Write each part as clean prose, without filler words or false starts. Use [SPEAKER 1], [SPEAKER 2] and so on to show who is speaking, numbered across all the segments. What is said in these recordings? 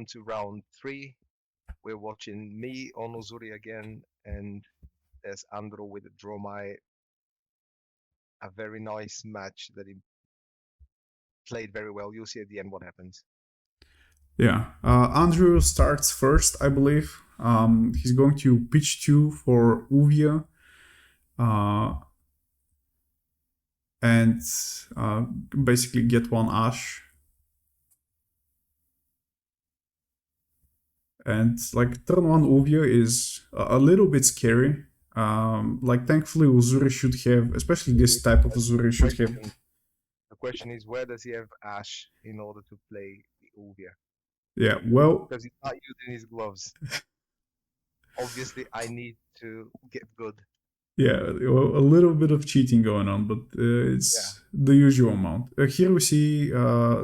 [SPEAKER 1] on to round 3. We're watching me on Uziri again, and there's Andro with Dromai. A very nice match that he played very well. You'll see at the end what happens.
[SPEAKER 2] Yeah, Andrew starts first, I believe. He's going to pitch 2 for Uvia. And basically get 1 Ash. And like turn 1 Uvia is a little bit scary. Like thankfully Uziri should have, especially this type of Uziri should have.
[SPEAKER 1] The question is, where does he have Ash in order to play the Uvia?
[SPEAKER 2] Yeah, well,
[SPEAKER 1] because he's not using his gloves. Obviously, I need to get good.
[SPEAKER 2] Yeah, a little bit of cheating going on, but it's the usual amount. Here we see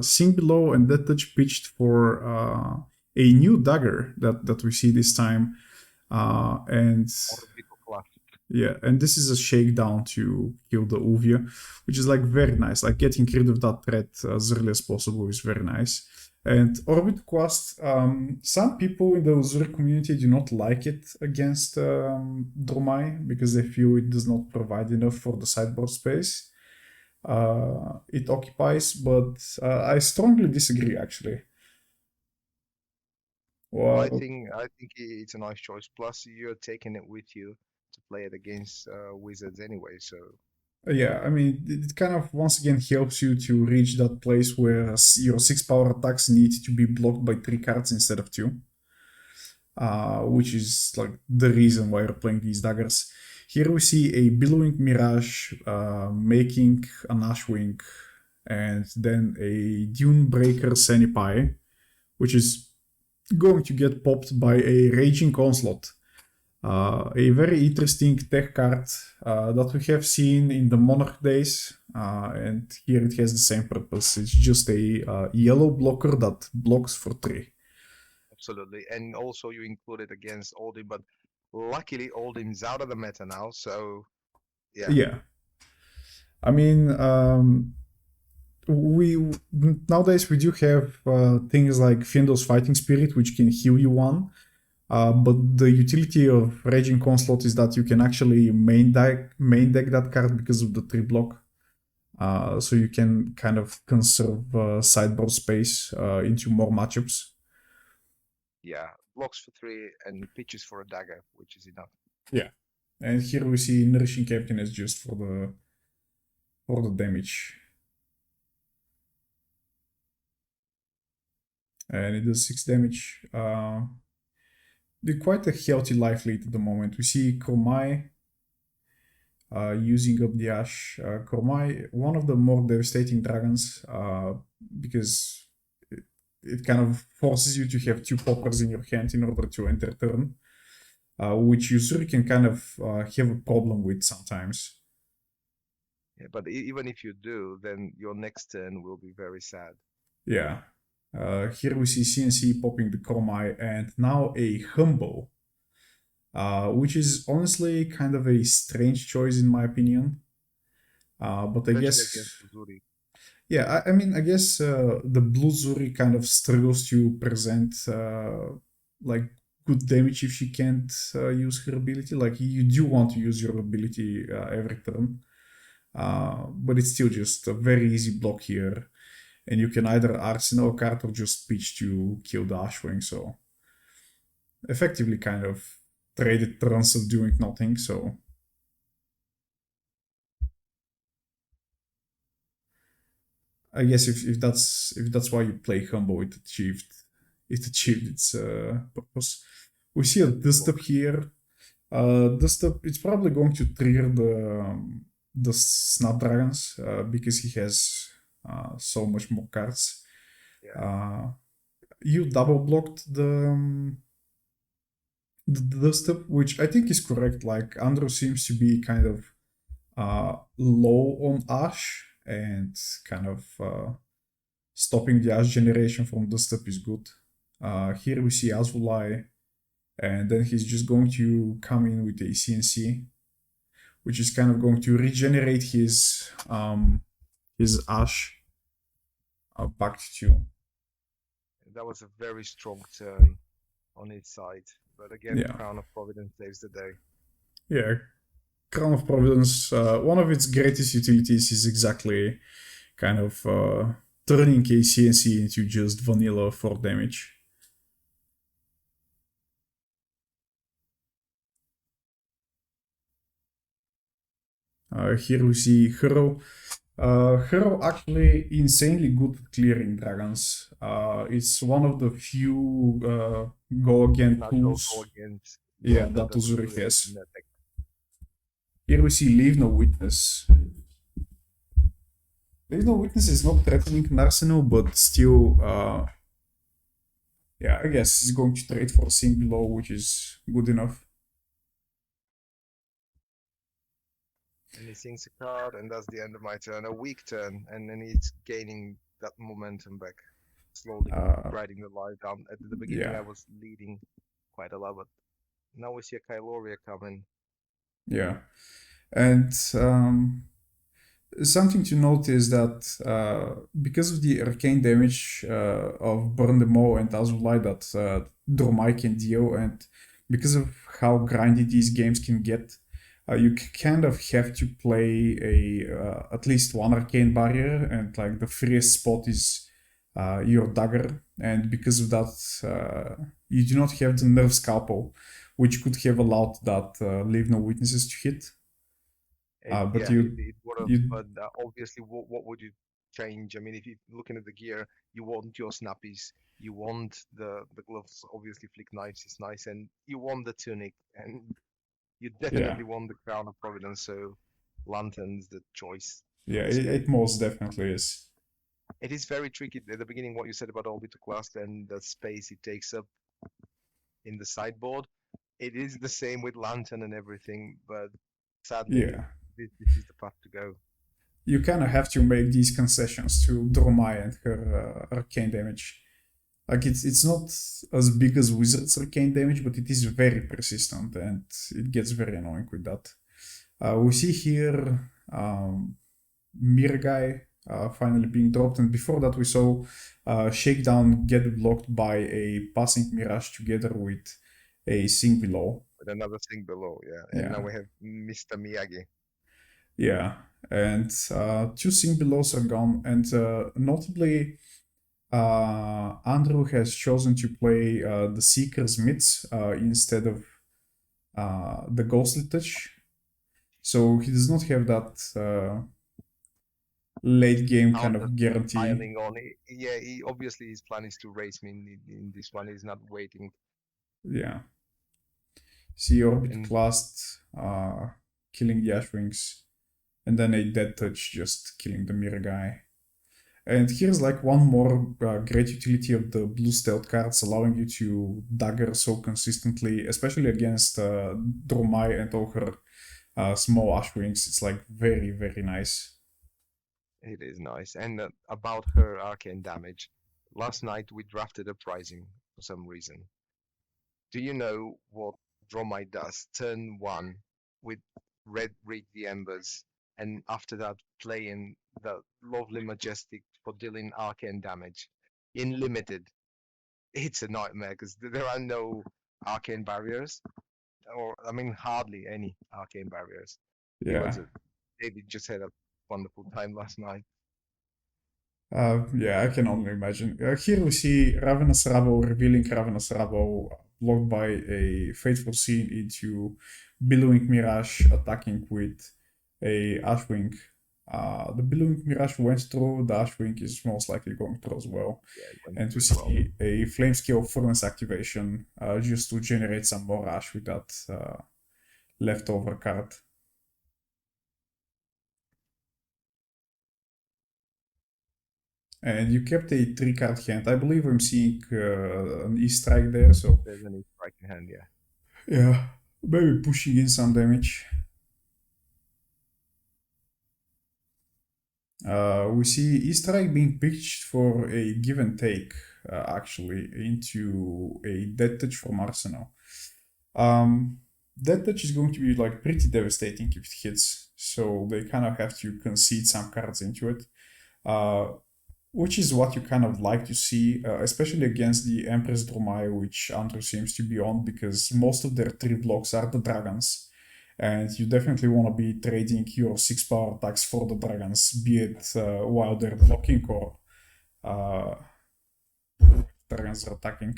[SPEAKER 2] Sing Below and Death Touch pitched for a new dagger that we see this time. And yeah, and this is a shakedown to kill the Uvia, which is like very nice. Like getting rid of that threat as early as possible is very nice. And Orbit Quest, some people in the Uziri community do not like it against Dromai because they feel it does not provide enough for the sideboard space it occupies, but I strongly disagree actually.
[SPEAKER 1] Well, I think it's a nice choice. Plus, you're taking it with you to play it against wizards anyway, so.
[SPEAKER 2] Yeah, I mean, it kind of once again helps you to reach that place where your 6 power attacks need to be blocked by 3 cards instead of 2. Which is like the reason why you're playing these daggers. Here we see a Billowing Mirage making an Ashwing and then a Dune Breaker Senipai, which is going to get popped by a Raging Onslaught. A very interesting tech card that we have seen in the Monarch days, and here it has the same purpose. It's just a yellow blocker that blocks for 3.
[SPEAKER 1] Absolutely, and also you include it against Oldhim, but luckily Oldhim's out of the meta now, so yeah.
[SPEAKER 2] Yeah. I mean, we nowadays we do have things like Findo's Fighting Spirit, which can heal you 1. But the utility of Raging Onslaught is that you can actually main deck that card because of the 3 block. So you can kind of conserve sideboard space into more matchups.
[SPEAKER 1] Yeah, blocks for 3 and pitches for a dagger, which is enough.
[SPEAKER 2] Yeah, and here we see Nourishing Captain as just for the damage. And it does 6 damage. Quite a healthy life lead at the moment. We see Dromai using up the Ash. Dromai, one of the more devastating dragons, because it kind of forces you to have 2 poppers in your hand in order to enter turn, which Uziri can kind of have a problem with sometimes.
[SPEAKER 1] Yeah, but even if you do, then your next turn will be very sad.
[SPEAKER 2] Yeah. Here we see CNC popping the Dromai and now a Humble, which is honestly kind of a strange choice in my opinion. But I guess, yeah, I mean, I guess the Blue Zuri kind of struggles to present like good damage if she can't use her ability. Like you do want to use your ability every turn, but it's still just a very easy block here. And you can either arsenal a card or just pitch to kill the Ashwing, so effectively kind of traded turns of doing nothing, so I guess if that's why you play Humble, it achieved its purpose. We see a dust up here. Dust up, it's probably going to trigger the Snapdragons because he has so much more cards.
[SPEAKER 1] Yeah.
[SPEAKER 2] You double blocked the dust up, which I think is correct. Like Andrew seems to be kind of low on Ash, and kind of stopping the Ash generation from dust up is good. Here we see Azulai, and then he's just going to come in with a CNC, which is kind of going to regenerate his Ash back to 2.
[SPEAKER 1] That was a very strong turn on his side. But again,
[SPEAKER 2] Yeah,
[SPEAKER 1] Crown of Providence saves the day.
[SPEAKER 2] yeah. Crown of Providence, one of its greatest utilities is exactly kind of turning a CNC into just vanilla for damage. Here we see Hero. Hero actually insanely good at clearing dragons. It's one of the few go again
[SPEAKER 1] Natural go
[SPEAKER 2] tools,
[SPEAKER 1] against,
[SPEAKER 2] yeah,
[SPEAKER 1] yeah,
[SPEAKER 2] that
[SPEAKER 1] that
[SPEAKER 2] Uziri
[SPEAKER 1] Uzuri has in
[SPEAKER 2] has.
[SPEAKER 1] that deck.
[SPEAKER 2] Here we see Leave No Witness. Leave No Witness is not threatening an arsenal, but still, yeah, I guess it's going to trade for Sing Below, which is good enough.
[SPEAKER 1] And he sings a card, and that's the end of my turn. A weak turn, and then he's gaining that momentum back, slowly riding the line down. At the beginning,
[SPEAKER 2] Yeah,
[SPEAKER 1] I was leading quite a lot, but now we see a Kyloria coming.
[SPEAKER 2] yeah. And something to note is that because of the arcane damage of Burn the Maw and Azulai that Dromai can deal, and because of how grindy these games can get, you kind of have to play a at least one arcane barrier, and like the freest spot is your dagger, and because of that, you do not have the nerve scalpel, which could have allowed that leave no witnesses to hit. But
[SPEAKER 1] Yeah,
[SPEAKER 2] you
[SPEAKER 1] it would have,
[SPEAKER 2] you
[SPEAKER 1] but obviously, what would you change? I mean, if you're looking at the gear, you want your snappies, you want the gloves. Obviously, flick knives is nice, and you want the tunic, and you
[SPEAKER 2] yeah.
[SPEAKER 1] definitely want the crown of providence. So, lantern's the choice, I
[SPEAKER 2] Yeah,
[SPEAKER 1] would
[SPEAKER 2] it,
[SPEAKER 1] say.
[SPEAKER 2] it most definitely is.
[SPEAKER 1] It is very tricky at the beginning. What you said about orbital cluster and the space it takes up in the sideboard. It is the same with lantern and everything, but sadly,
[SPEAKER 2] Yeah,
[SPEAKER 1] this is the path to go.
[SPEAKER 2] you kind of have to make these concessions to Dromai and her arcane damage. Like it's not as big as Wizard's arcane damage, but it is very persistent and it gets very annoying with that. We see here Mirgai finally being dropped, and before that we saw Shakedown get blocked by a passing Mirage together with a Sing Below.
[SPEAKER 1] With another thing below, yeah. And now
[SPEAKER 2] Yeah,
[SPEAKER 1] we have Mr. Miyagi.
[SPEAKER 2] yeah, and two Sing Belows are gone, and notably, Andrew has chosen to play the Seeker's Myths instead of the Ghostly Touch, so he does not have that late game kind
[SPEAKER 1] Counter
[SPEAKER 2] of guarantee.
[SPEAKER 1] piling on. Yeah, he obviously his plan is to race me in this one. He's not waiting.
[SPEAKER 2] Yeah. See Orbit
[SPEAKER 1] And
[SPEAKER 2] Blast, killing the Ashwings, and then a Dead Touch just killing the Mirror guy. And here's like one more great utility of the blue stealth cards, allowing you to dagger so consistently, especially against Dromai and all her small Ashwings. It's like very, very nice.
[SPEAKER 1] it is nice. And about her arcane damage, last night we drafted a pricing for some reason. Do you know what Dromai does? Turn one with red rig the embers, and after that playing the lovely majestic for dealing arcane damage in limited. It's a nightmare because there are no arcane barriers, or I mean hardly any arcane barriers. It
[SPEAKER 2] Yeah.
[SPEAKER 1] was a David just had a wonderful time last night.
[SPEAKER 2] Yeah, I can only imagine. Here we see Ravenous Rabo revealing Ravenous Rabo blocked by a Fateful Scene into Billowing Mirage attacking with a Ashwing. The Billowing Mirage went through, the Ashwing is most likely going through as well.
[SPEAKER 1] Yeah, it went
[SPEAKER 2] And we
[SPEAKER 1] through as well.
[SPEAKER 2] see a Flame Scale Furnace activation just to generate some more Ash with that leftover card. And you kept a 3 card hand. I believe I'm seeing an E-Strike there, so
[SPEAKER 1] There's an strike in hand, yeah.
[SPEAKER 2] yeah, maybe pushing in some damage. We see E-Strike being pitched for a give and take, actually, into a Dead Touch from Arsenal. Dead Touch is going to be like pretty devastating if it hits, so they kind of have to concede some cards into it. Uh, which is what you kind of like to see, especially against the Empress Dromai, which Andrew seems to be on, because most of their 3 blocks are the dragons. And you definitely want to be trading your 6 power attacks for the dragons, be it while they're blocking or uh, dragons are attacking.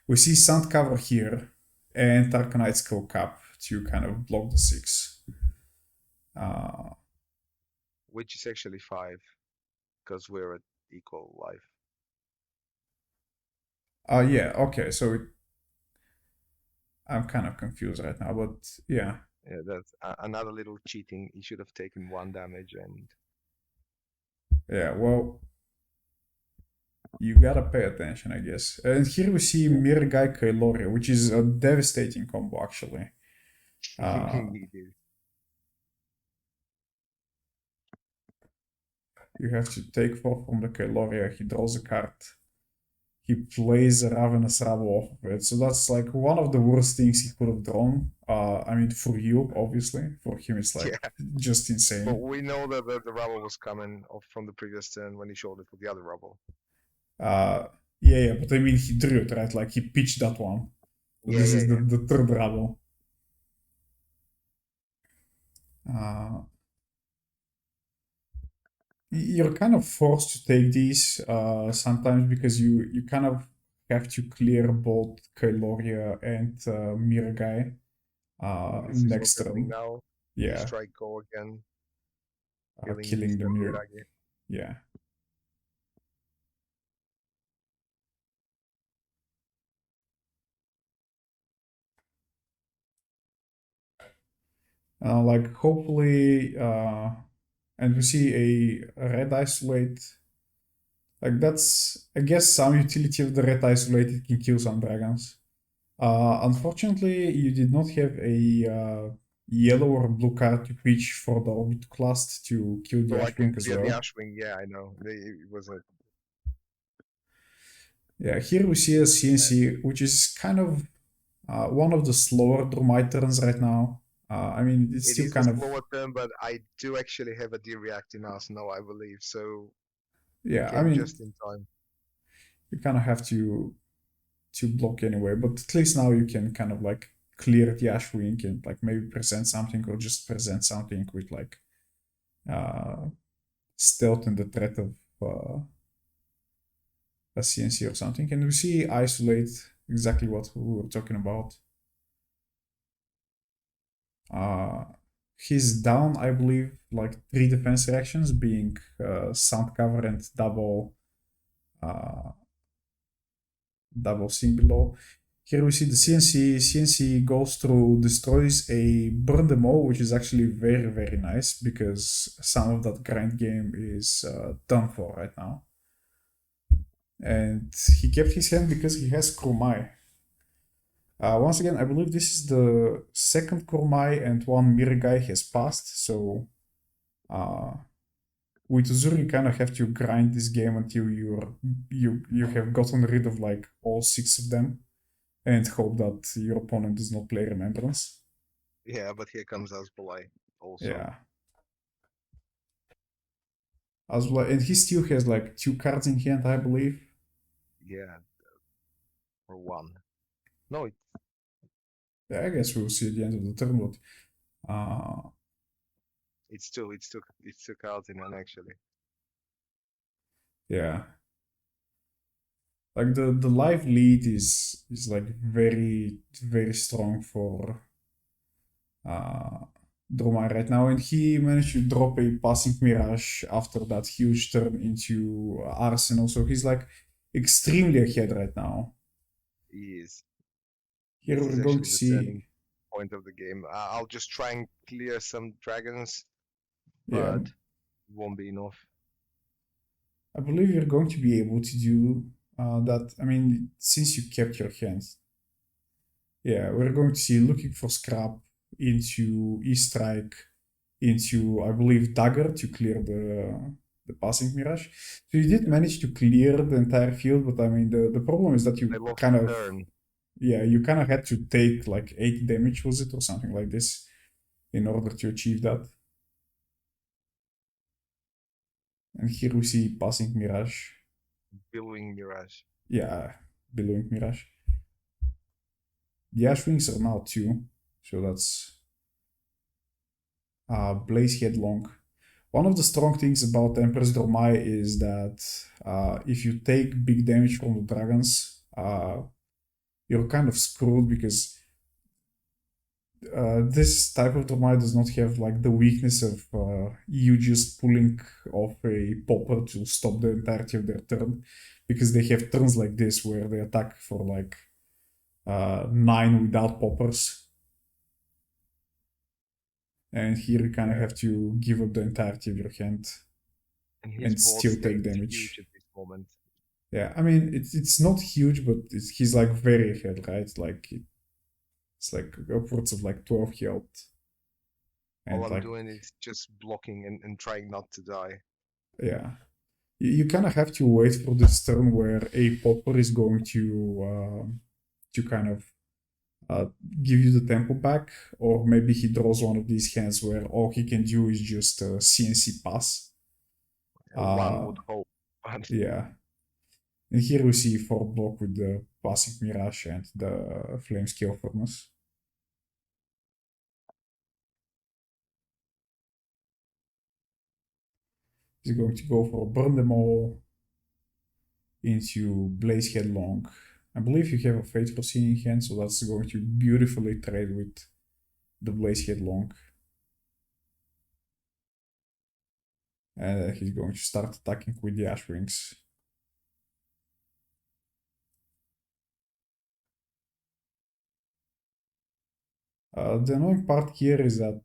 [SPEAKER 2] We see Sand Cover here and Arcanite Skill Cap to kind of block the 6. Uh,
[SPEAKER 1] Which is actually 5, because we're at equal life.
[SPEAKER 2] yeah, okay, so I'm kind of confused right now, but yeah.
[SPEAKER 1] Yeah, that's another little cheating. He should have taken 1 damage and
[SPEAKER 2] Yeah, well, you gotta pay attention, I guess. And here we see Mirgai Kailoria, which is a devastating combo, actually. Uh,
[SPEAKER 1] he did.
[SPEAKER 2] you have to take 4 from the Kailoria, he draws a card, he plays a Ravenous Rabble off of it. So that's like one of the worst things he could have drawn. I mean, for you, obviously. For him, it's like
[SPEAKER 1] Yeah,
[SPEAKER 2] just
[SPEAKER 1] but
[SPEAKER 2] insane.
[SPEAKER 1] we know that the rubble was coming off from the previous turn when he showed it for the other rubble.
[SPEAKER 2] Uh, yeah, but I mean, he drew it, right? Like, he pitched that one. So
[SPEAKER 1] Yeah,
[SPEAKER 2] this
[SPEAKER 1] yeah,
[SPEAKER 2] is
[SPEAKER 1] yeah.
[SPEAKER 2] the third Rabble. Uh, you're kind of forced to take these sometimes because you kind of have to clear both Kailoria and Mirgai
[SPEAKER 1] This is what's
[SPEAKER 2] next
[SPEAKER 1] happening
[SPEAKER 2] turn.
[SPEAKER 1] now. He
[SPEAKER 2] Yeah,
[SPEAKER 1] strike go again, killing
[SPEAKER 2] killing the
[SPEAKER 1] Mr.
[SPEAKER 2] Mir.
[SPEAKER 1] Mirage.
[SPEAKER 2] Yeah. Like hopefully, and we see a red isolate. Like that's I guess some utility of the red isolate. It can kill some dragons. Unfortunately, you did not have a yellow or blue card to pitch for the Orbit class to kill the
[SPEAKER 1] So I can
[SPEAKER 2] Ashwing as
[SPEAKER 1] clear the
[SPEAKER 2] well.
[SPEAKER 1] Ashwing. Yeah, I know. It was a
[SPEAKER 2] Yeah, here we see a CNC, which is kind of one of the slower Dromai turns right now. I mean, it's
[SPEAKER 1] it
[SPEAKER 2] still
[SPEAKER 1] is a
[SPEAKER 2] kind of,
[SPEAKER 1] slower turn, but I do actually have a D-React in Arsenal, I believe. So he
[SPEAKER 2] yeah, I
[SPEAKER 1] came
[SPEAKER 2] mean,
[SPEAKER 1] just in time.
[SPEAKER 2] you kind of have to block anyway, but at least now you can kind of like clear the Ashwing and like maybe present something or just present something with like uh, stealth and the threat of a CNC or something. And we see isolate exactly what we were talking about. Uh, he's down, I believe, like 3 defense reactions, being sound cover and uh, double sing below. Here we see the
[SPEAKER 1] Yeah,
[SPEAKER 2] CNC. CNC goes through, destroys a burn them all, which is actually very, very nice because some of that grind game is done for right now. And he kept his hand because he has Krumai. Once again, I believe this is the second Krumai and one Mirgai has passed, so uh, with Uziri you kind of have to grind this game until you have gotten rid of like all 6 of them and hope that your opponent does not play Remembrance.
[SPEAKER 1] yeah, but here comes Asbolai also.
[SPEAKER 2] Yeah. As well, and he still has like 2 cards in hand, I believe.
[SPEAKER 1] Yeah, or 1. No,
[SPEAKER 2] Yeah, I guess we'll see at the end of the turn, but
[SPEAKER 1] it's two cards in one actually.
[SPEAKER 2] yeah. Like the live lead is like very, very strong for uh Dromai right now, and he managed to drop a passing mirage after that huge turn into Arsenal. So he's like extremely ahead right now.
[SPEAKER 1] He is.
[SPEAKER 2] Here
[SPEAKER 1] This
[SPEAKER 2] we're
[SPEAKER 1] is
[SPEAKER 2] going to
[SPEAKER 1] actually the
[SPEAKER 2] see,
[SPEAKER 1] turning point of the game. I'll just try and clear some dragons,
[SPEAKER 2] yeah,
[SPEAKER 1] but it won't be enough.
[SPEAKER 2] I believe you're going to be able to do that. I mean, since you kept your hands, yeah, we're going to see looking for scrap into E-Strike, into I believe Dagger to clear the passing mirage. So you did
[SPEAKER 1] Yeah,
[SPEAKER 2] manage to clear the entire field, but I mean the problem is that
[SPEAKER 1] I
[SPEAKER 2] you
[SPEAKER 1] lost
[SPEAKER 2] kind
[SPEAKER 1] a
[SPEAKER 2] of,
[SPEAKER 1] turn.
[SPEAKER 2] yeah, you kind of had to take like 8 damage, was it, or something like this in order to achieve that. And here we see passing Mirage.
[SPEAKER 1] Billowing Mirage.
[SPEAKER 2] Yeah, billowing Mirage. The Ash Wings are now 2, so that's Blaze Headlong. One of the strong things about Empress Dromai is that if you take big damage from the dragons, you're kind of screwed because this type of Dromai does not have like the weakness of you just pulling off a popper to stop the entirety of their turn, because they have turns like this where they attack for like 9 without poppers. And here you kind of have to give up the entirety of your hand and still take damage.
[SPEAKER 1] Huge at this moment.
[SPEAKER 2] Yeah, I mean it's not huge, but he's like very ahead, right? Like it's like upwards of like 12 health.
[SPEAKER 1] And all I'm doing is just blocking and trying not to die.
[SPEAKER 2] Yeah, you kind of have to wait for this turn where a popper is going to kind of give you the tempo back, or maybe he draws one of these hands where all he can do is just CNC pass.
[SPEAKER 1] One would hope.
[SPEAKER 2] Yeah. And here we see 4 block with the passing Mirage and the Flame Scale Furnace. He's going to go for Burn Them All into Blaze Headlong. I believe you have a Fate Foreseeing hand, so that's going to beautifully trade with the Blaze Headlong. And he's going to start attacking with the Ash Wings. The annoying part here is that,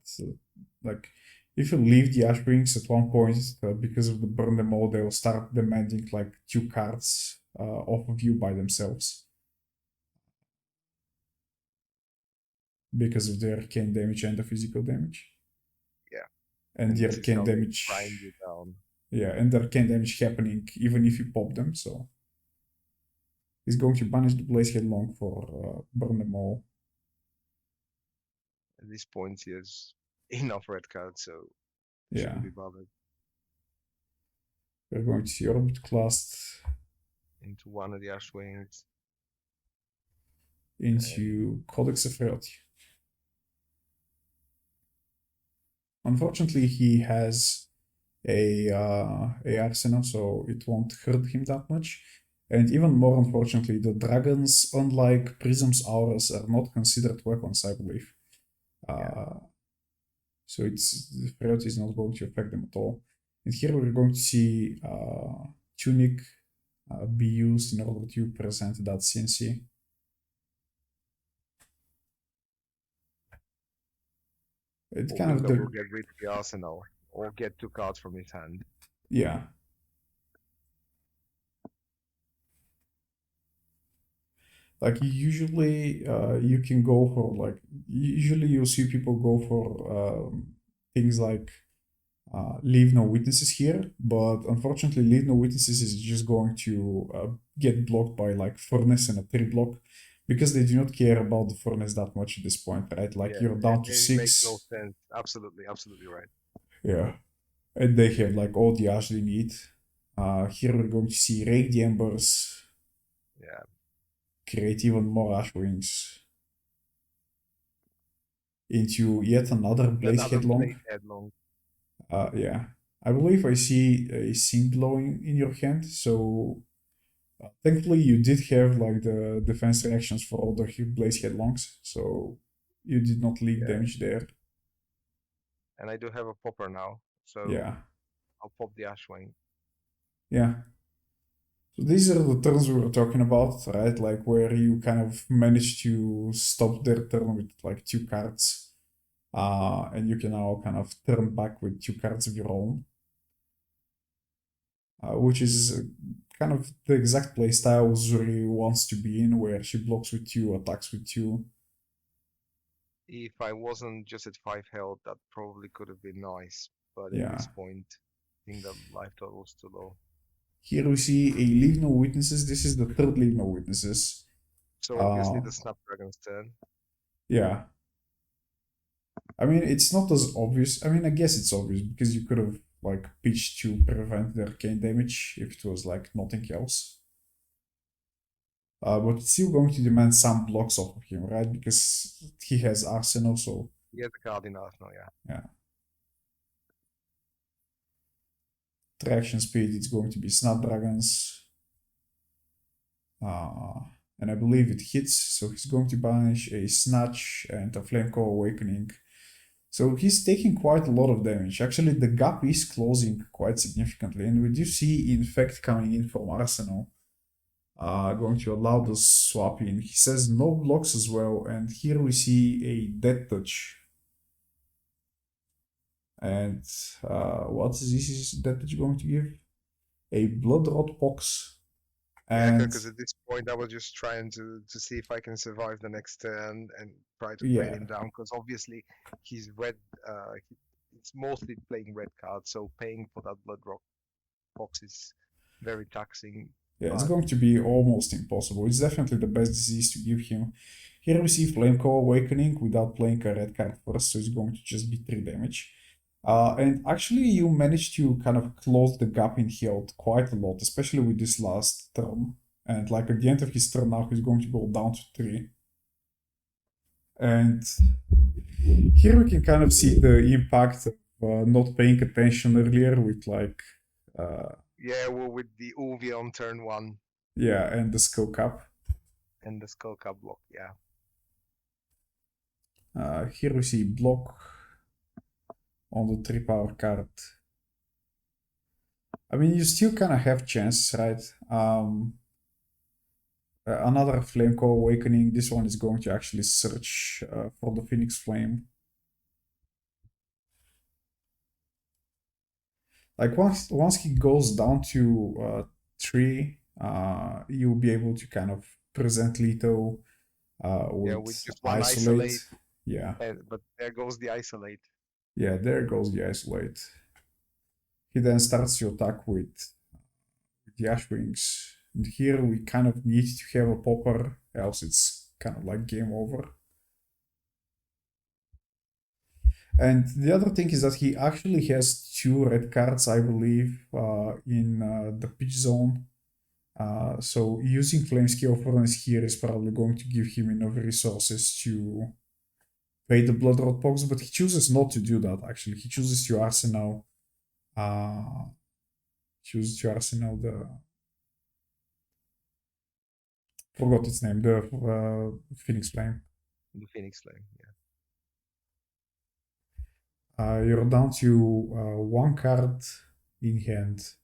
[SPEAKER 2] like, if you leave the Ash Wings at one point, because of the Burn Them All, they will start demanding like 2 cards off of you by themselves. Because of the arcane damage and the physical damage.
[SPEAKER 1] Yeah.
[SPEAKER 2] And the arcane damage.
[SPEAKER 1] Grind you down.
[SPEAKER 2] Yeah, and the arcane damage happening even if you pop them, so. He's going to banish the Blaze Headlong for Burn Them All.
[SPEAKER 1] At this point, he has enough red cards, so shouldn't be bothered.
[SPEAKER 2] We're going to see Orbit Clast
[SPEAKER 1] into one of the Ash Wings.
[SPEAKER 2] Into Codex of Frailty. Unfortunately, he has a arsenal, so it won't hurt him that much. And even more unfortunately, the dragons, unlike Prism's auras, are not considered weapons, I believe. So the frailty is not going to affect them at all. And here we're going to see Tunic be used in order to present that CNC.
[SPEAKER 1] It kind of will get rid of the arsenal or get 2 cards from his hand.
[SPEAKER 2] Yeah. Like usually you can go for like, usually you'll see people go for things like leave no witnesses here, but unfortunately leave no witnesses is just going to get blocked by like furnace and a 3 block, because they do not care about the furnace that much at this point, right? Like you're down to 6.
[SPEAKER 1] It makes no sense. Absolutely right.
[SPEAKER 2] Yeah. And they have like all the ash they need. Here we're going to see Rake the Embers.
[SPEAKER 1] Yeah.
[SPEAKER 2] Create even more Ash Wings. Into yet another Blaze Headlong. Yeah. I believe I see a Sync glowing in your hand, so thankfully you did have like the defense reactions for all the Blaze Headlongs, so you did not leak damage there.
[SPEAKER 1] And I do have a popper now, so
[SPEAKER 2] yeah,
[SPEAKER 1] I'll pop the Ash Wing.
[SPEAKER 2] Yeah. So these are the turns we were talking about, right? Like where you kind of manage to stop their turn with like 2 cards. And you can now kind of turn back with 2 cards of your own. Which is kind of the exact playstyle Uziri wants to be in, where she blocks with 2, attacks with 2.
[SPEAKER 1] If I wasn't just at 5 health, that probably could have been nice. But at this point, I think the life total was too low.
[SPEAKER 2] Here we see a Leave No Witnesses. This is the 3rd Leave No Witnesses.
[SPEAKER 1] So obviously the Snapdragon's turn.
[SPEAKER 2] Yeah. I mean, it's not as obvious. I mean, I guess it's obvious because you could have like pitch to prevent the arcane damage if it was like nothing else. But it's still going to demand some blocks off of him, right? Because he has Arsenal, so
[SPEAKER 1] He has a card in Arsenal, yeah.
[SPEAKER 2] yeah. Traction speed, it's going to be Snapdragons. And I believe it hits, so he's going to banish a Snatch and a Flamecore Awakening. So he's taking quite a lot of damage. Actually, the gap is closing quite significantly, and we do see Infect coming in from Arsenal. Going to allow the swap in. He says no blocks as well, and here we see a Death Touch. And what is this Death Touch going to give? A Blood Rot Pox.
[SPEAKER 1] Yeah,
[SPEAKER 2] And
[SPEAKER 1] because at this point I was just trying to see if I can survive the next turn and try to
[SPEAKER 2] yeah,
[SPEAKER 1] trade him down. Because obviously he's red. It's mostly playing red cards, so paying for that blood rock box is very taxing.
[SPEAKER 2] yeah, it's
[SPEAKER 1] But
[SPEAKER 2] going to be almost impossible. It's definitely the best disease to give him. Here we see Flamecore Awakening without playing a red card first, so it's going to just be 3 damage. And actually, you managed to kind of close the gap in health quite a lot, especially with this last turn. And like at the end of his turn now, he's going to go down to 3. And here we can kind of see the impact of not paying attention earlier with like...
[SPEAKER 1] yeah, well, with the Uvi on turn 1.
[SPEAKER 2] Yeah, and the Skull Cap.
[SPEAKER 1] And the Skull Cap block, yeah.
[SPEAKER 2] Here we see block on the 3 power card. I mean, you still kind of have chances, right? Another Flamecore Awakening. This one is going to actually search for the Phoenix Flame. Like once he goes down to 3, you'll be able to kind of present lethal with
[SPEAKER 1] just one
[SPEAKER 2] isolate. Yeah.
[SPEAKER 1] But there goes the isolate.
[SPEAKER 2] Yeah, there goes the isolate. He then starts to attack with the Ashwings. And here we kind of need to have a popper, else it's kind of like game over. And the other thing is that he actually has 2 red cards, I believe, in the pitch zone. So using Flamescale Furnace here is probably going to give him enough resources to pay the Blood Rot Pox, but he chooses not to do that, actually. He chooses to Arsenal. The... Forgot its name, the Phoenix Flame.
[SPEAKER 1] The Phoenix Flame, yeah.
[SPEAKER 2] You're down to 1 card in hand.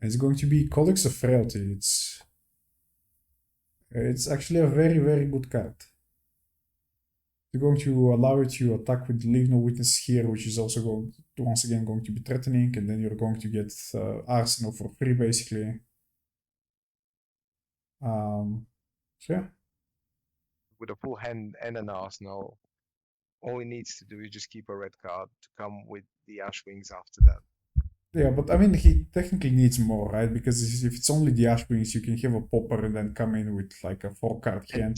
[SPEAKER 2] And it's going to be Codex of Frailty. It's actually a very, very good card. It's going to allow you to attack with Leave No Witness here, which is also once again going to be threatening, and then you're going to get Arsenal for free, basically. So yeah.
[SPEAKER 1] With a full hand and an Arsenal, all he needs to do is just keep a red card to come with the Ashwings after that.
[SPEAKER 2] Yeah, but I mean, he technically needs more, right? Because if it's only the Ashwings, you can have a popper and then come in with like a 4-card hand.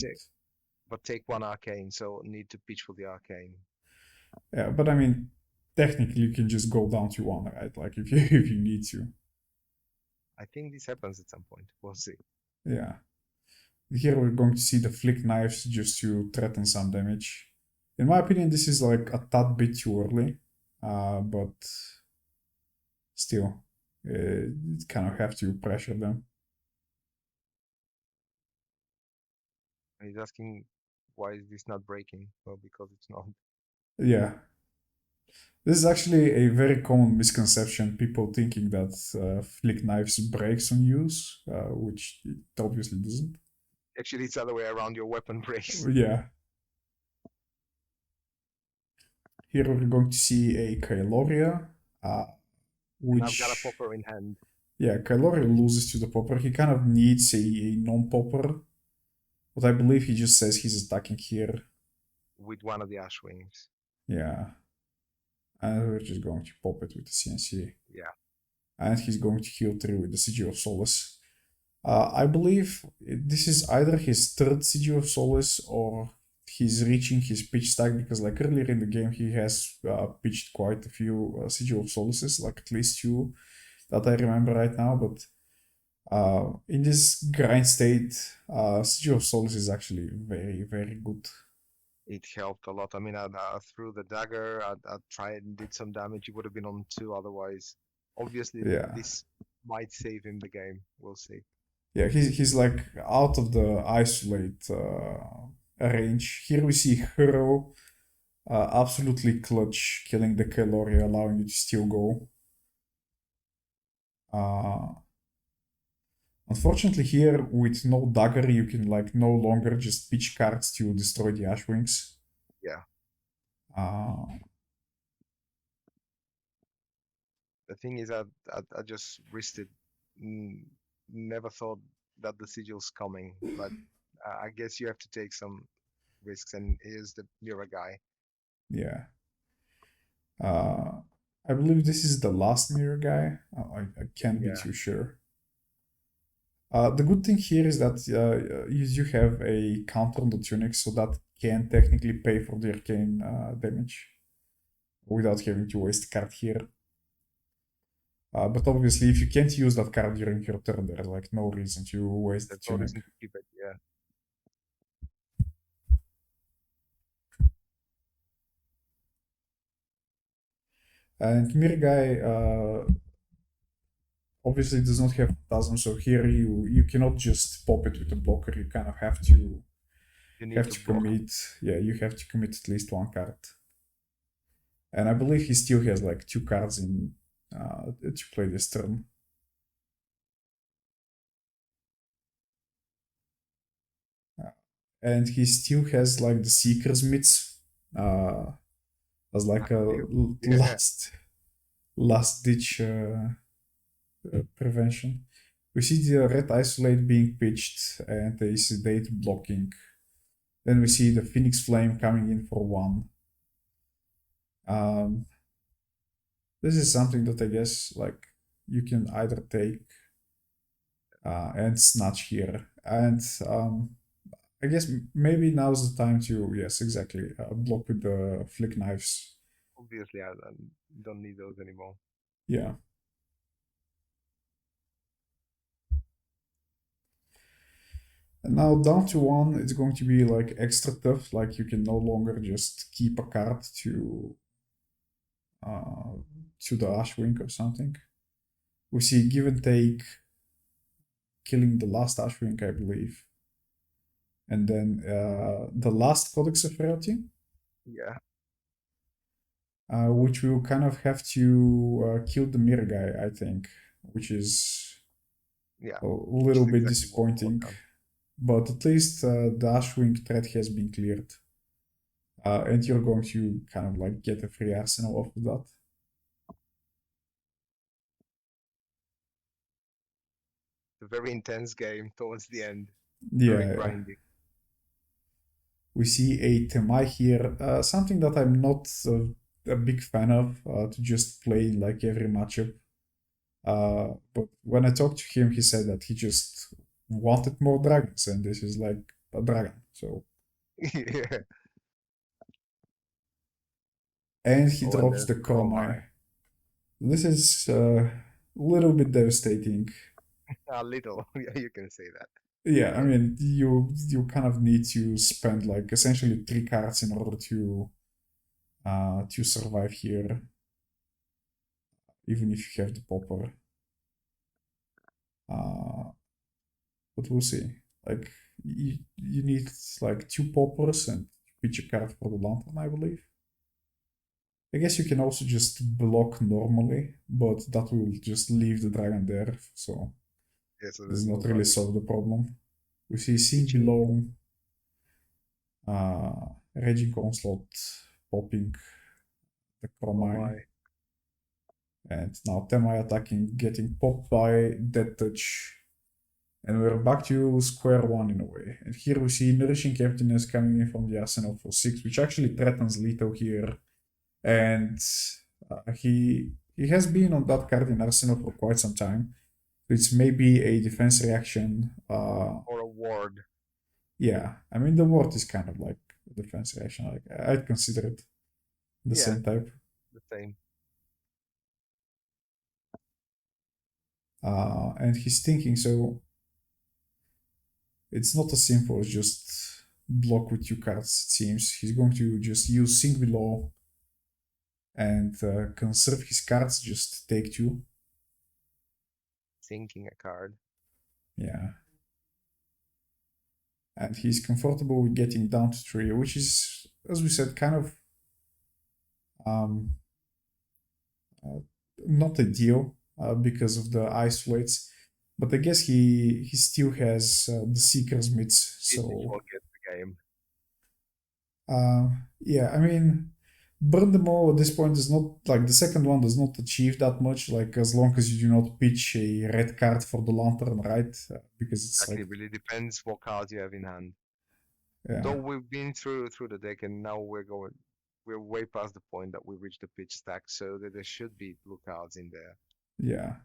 [SPEAKER 1] But take 1 arcane, so need to pitch for the arcane.
[SPEAKER 2] Yeah, but I mean, technically you can just go down to 1, right? Like if you need to.
[SPEAKER 1] I think this happens at some point. We'll see.
[SPEAKER 2] Yeah. Here we're going to see the Flick Knives just to threaten some damage. In my opinion, this is like a tad bit too early, but still, you kind of have to pressure them.
[SPEAKER 1] He's asking, why is this not breaking? Well, because it's not.
[SPEAKER 2] Yeah. This is actually a very common misconception, people thinking that Flick Knives breaks on use, which it obviously doesn't.
[SPEAKER 1] Actually, it's the other way around, your weapon breaks.
[SPEAKER 2] Yeah. Here we're going to see a Kyloria, which...
[SPEAKER 1] And I've got a popper in hand.
[SPEAKER 2] Yeah, Kyloria loses to the popper. He kind of needs a non-popper, but I believe he just says he's attacking here.
[SPEAKER 1] With one of the Ashwings.
[SPEAKER 2] Yeah. And we're just going to pop it with the CNC.
[SPEAKER 1] Yeah.
[SPEAKER 2] And he's going to heal 3 with the Sigil of Solace. I believe this is either his 3rd Sigil of Solace or he's reaching his pitch stack because like earlier in the game he has pitched quite a few Sigil of Solaces, like at least two that I remember right now. But in this grind state, Sigil of Solace is actually very, very good.
[SPEAKER 1] It helped a lot. I mean, I threw the dagger. I tried and did some damage. He would have been on two otherwise. Obviously,
[SPEAKER 2] Yeah.
[SPEAKER 1] this might save him the game. We'll see.
[SPEAKER 2] Yeah, he's like out of the isolate range. Here we see Hero absolutely clutch, killing the Kalori, allowing you to still go. Unfortunately, here with no dagger, you can like no longer just pitch cards to destroy the Ashwings.
[SPEAKER 1] Yeah.
[SPEAKER 2] Uh,
[SPEAKER 1] The thing is, I just risked it. Never thought that the sigil's coming, but I guess you have to take some risks. And here's the mirror guy.
[SPEAKER 2] yeah. I believe this is the last mirror guy. I can't be
[SPEAKER 1] Yeah,
[SPEAKER 2] too sure. The good thing here is that you have a counter on the tunic, so that can technically pay for the arcane damage without having to waste a card here. But obviously, if you can't use that card during your turn, there's like no reason to waste the
[SPEAKER 1] there's no
[SPEAKER 2] tunic.
[SPEAKER 1] reason to keep it. Yeah,
[SPEAKER 2] And Mirgai obviously does not have Phantasm, so here you cannot just pop it with a blocker. You kind of have to
[SPEAKER 1] you need to block.
[SPEAKER 2] commit. Yeah, you have to commit at least one card. And I believe he still has like two cards in to play this turn. And he still has like the Seeker's Mitts as like a
[SPEAKER 1] Yeah,
[SPEAKER 2] last ditch prevention. We see the red isolate being pitched and a sedate blocking. Then we see the Phoenix Flame coming in for one. This is something that I guess like you can either take and snatch here. And I guess maybe now's the time to, yes, exactly, block with the flick knives.
[SPEAKER 1] obviously, I don't need those anymore.
[SPEAKER 2] Yeah. And now down to one, it's going to be like extra tough. Like you can no longer just keep a card to the Ashwing or something. We see give and take, killing the last Ashwing, I believe. And then the last Codex of Rarity.
[SPEAKER 1] Yeah.
[SPEAKER 2] Which will kind of have to kill the mirror guy, I think, which is a little bit
[SPEAKER 1] exactly
[SPEAKER 2] disappointing. But at least the Ashwing threat has been cleared. And you're going to kind of like get a free arsenal off of that.
[SPEAKER 1] It's a very intense game towards the end. Very
[SPEAKER 2] Yeah.
[SPEAKER 1] grindy.
[SPEAKER 2] We see a Temai here, something that I'm not a big fan of, to just play in like every matchup. But when I talked to him, he said that he just wanted more dragons, and this is like a dragon. So
[SPEAKER 1] Yeah.
[SPEAKER 2] and he
[SPEAKER 1] Oh, and
[SPEAKER 2] drops the
[SPEAKER 1] there's
[SPEAKER 2] Dromai. This is a little bit devastating.
[SPEAKER 1] a little. Yeah, you can say that.
[SPEAKER 2] Yeah, I mean you kind of need to spend like essentially 3 cards in order to survive here, even if you have the popper. But we'll see. Like you need like 2 poppers and pitch a card for the lantern, I believe. I guess you can also just block normally, but that will just leave the dragon there, so
[SPEAKER 1] Yeah, so
[SPEAKER 2] does
[SPEAKER 1] there's no
[SPEAKER 2] not really
[SPEAKER 1] value.
[SPEAKER 2] solve the problem. We see Seen Below, Raging Onslaught popping the Dromai. And now Temai attacking, getting popped by Dead Touch. And we're back to square one in a way. And here we see Nourishing Emptiness coming in from the arsenal for 6, which actually threatens Leto here. And he has been on that card in arsenal for quite some time. It's maybe a defense reaction.
[SPEAKER 1] Or a ward.
[SPEAKER 2] Yeah, I mean the ward is kind of like defense reaction. Like I'd consider it the
[SPEAKER 1] Yeah,
[SPEAKER 2] same type.
[SPEAKER 1] the same.
[SPEAKER 2] And he's thinking, so it's not as simple as just block with 2 cards, it seems. He's going to just use Sink Below and conserve his cards, just take 2.
[SPEAKER 1] Sinking a card.
[SPEAKER 2] Yeah. And he's comfortable with getting down to 3, which is, as we said, kind of um, uh, not ideal because of the isolates. But I guess he still has the Seeker's Mitts,
[SPEAKER 1] It
[SPEAKER 2] so
[SPEAKER 1] forgets the game.
[SPEAKER 2] yeah, I mean, burn them all at this point is not like the second one does not achieve that much. Like as long as you do not pitch a red card for the lantern, right? Because it's
[SPEAKER 1] Exactly,
[SPEAKER 2] like
[SPEAKER 1] really depends what cards you have in hand.
[SPEAKER 2] yeah,
[SPEAKER 1] Though we've been through the deck and now we're way past the point that we reached the pitch stack, so that there should be blue cards in there.
[SPEAKER 2] yeah,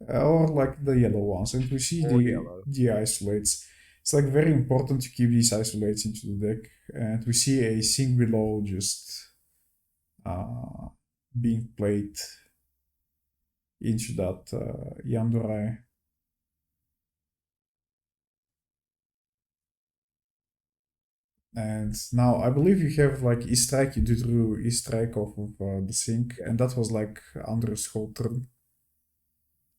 [SPEAKER 2] or like the yellow ones, and we see
[SPEAKER 1] Or yellow.
[SPEAKER 2] the isolates. It's like very important to keep these isolates into the deck, and we see a Sink Below just uh, being played into that Yandurai. And now I believe you have like E-Strike, you drew E-Strike off of the Sink,
[SPEAKER 1] Yeah.
[SPEAKER 2] and that was like Andrew's whole turn.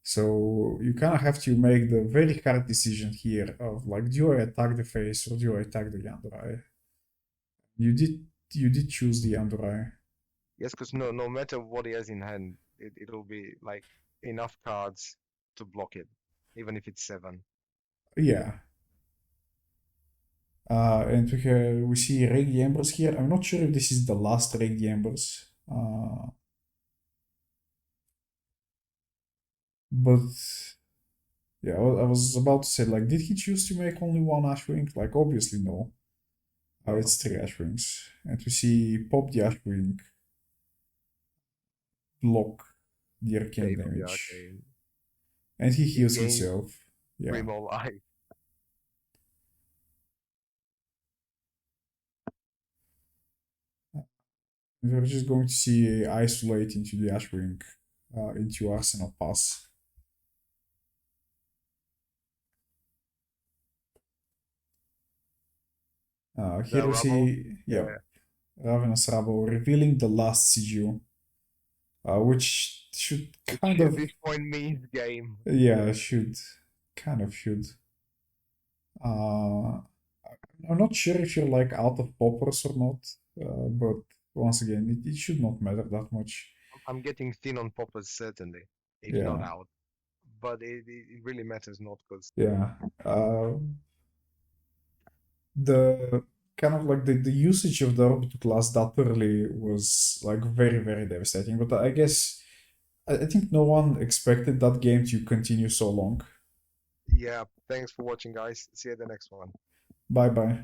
[SPEAKER 2] So you kind of have to make the very hard decision here of like, do I attack the face or do I attack the Yandurai? You did choose the Yandurai.
[SPEAKER 1] Yes, because no matter what he has in hand, it'll be like enough cards to block it, even if it's 7.
[SPEAKER 2] Yeah. And we see Rake the Embers here. I'm not sure if this is the last Rake the Embers. But yeah, I was about to say, like, did he choose to make only 1 Ashwing? Like, obviously no.
[SPEAKER 1] No,
[SPEAKER 2] It's 3 Ashwings. And we see Pop the Ashwing, block the arcane
[SPEAKER 1] pay for the
[SPEAKER 2] damage.
[SPEAKER 1] arcane.
[SPEAKER 2] And he
[SPEAKER 1] He
[SPEAKER 2] heals
[SPEAKER 1] gains
[SPEAKER 2] himself.
[SPEAKER 1] 3
[SPEAKER 2] Yeah.
[SPEAKER 1] more life.
[SPEAKER 2] And we're just going to see Isolate into the Ashwing, into Arsenal Pass. Here
[SPEAKER 1] The
[SPEAKER 2] we
[SPEAKER 1] rubble.
[SPEAKER 2] see, yeah,
[SPEAKER 1] Yeah,
[SPEAKER 2] Ravenous Rubble revealing the last sigil, which should
[SPEAKER 1] which
[SPEAKER 2] kind
[SPEAKER 1] at
[SPEAKER 2] of,
[SPEAKER 1] this point means game.
[SPEAKER 2] yeah, should. Uh, I'm not sure if you're like out of poppers or not, but once again, it should not matter that much.
[SPEAKER 1] I'm getting thin on poppers certainly, if not
[SPEAKER 2] Yeah,
[SPEAKER 1] out. But it really matters not because
[SPEAKER 2] yeah. The kind of like the usage of the orbital class that early was like very, very devastating. But I guess I think no one expected that game to continue so long.
[SPEAKER 1] yeah, thanks for watching guys. See you at the next one.
[SPEAKER 2] Bye bye.